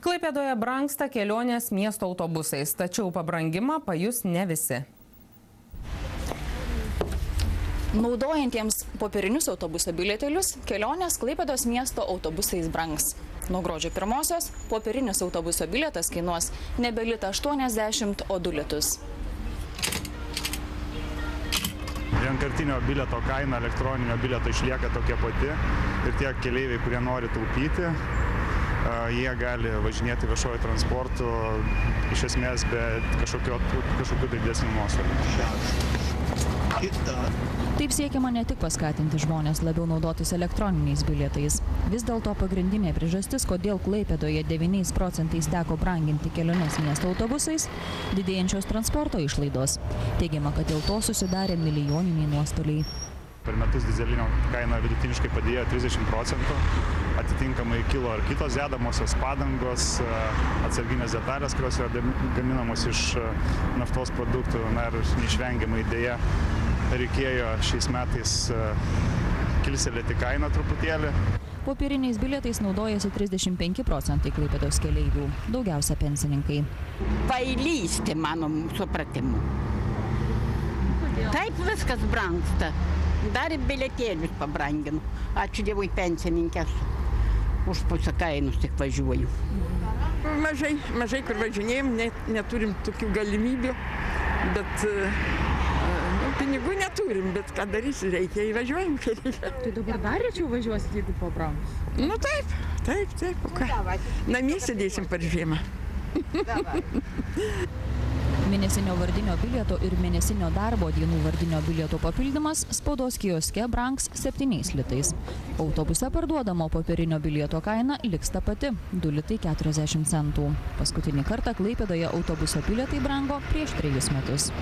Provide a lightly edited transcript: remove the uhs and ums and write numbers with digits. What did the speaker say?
Klaipėdoje brangsta kelionės miesto autobusais, tačiau pabrangimą pajus ne visi. Naudojantiems popierinius autobuso bilietėlius kelionės Klaipėdos miesto autobusais brangs. Nuo gruodžio 1-osios popierinis autobuso bilietas kainuos nebe litą 80, o 2 litus. Vienkartinio bilieto kaina elektroninio bilieto išlieka tokia pati ir tie keleiviai, kurie nori taupyti, jie gali važinėti viešuoju transportu iš esmės be kažkokių didesnių nuostolių. Taip siekiama ne tik paskatinti žmonės labiau naudotis elektroniniais bilietais. Vis dėlto pagrindinė priežastis, kodėl Klaipėdoje 9 procentais teko branginti keliones miesto autobusais, didėjančios transporto išlaidos. Teigiama, kad dėl to susidarė milijoniniai nuostoliai. Per metus dyzelinio kaina vidutiniškai padėjo 30%, atitinkamai kilo ir kitos dedamosios padangos, atsarginės detalės, kurios yra gaminamos iš naftos produktų, na ir neišvengiamai dėja reikėjo šiais metais kilstelėti kainą truputėlį. Popieriniais bilietais naudojasi 35 procentai Klaipėdos keleivių, daugiausia pensininkai. Pailysti, mano supratimu. Taip viskas brangsta. Dar ir bilietėlius pabranginu. Ačiū Dievui, pensininkės. Už pusę kainos tik važiuoju. Mažai kur važinėjom, neturim tokių galimybių, bet pinigų neturim, bet ką darysi, reikia įvažiuojam. Tai dabar dar rečiau važiuosit, jeigu pabrangs? Nu taip, o ką? Namie sėdėsim per žiemą. Mėnesinio vardinio bilieto ir mėnesinio darbo dienų vardinio bilieto papildymas spaudos kioske brangs 7 litais. Autobuse parduodamo popierinio bilieto kaina liks ta pati – 2 litai 40 centų. Paskutinį kartą Klaipėdoje autobuso bilietai brango prieš 3 metus.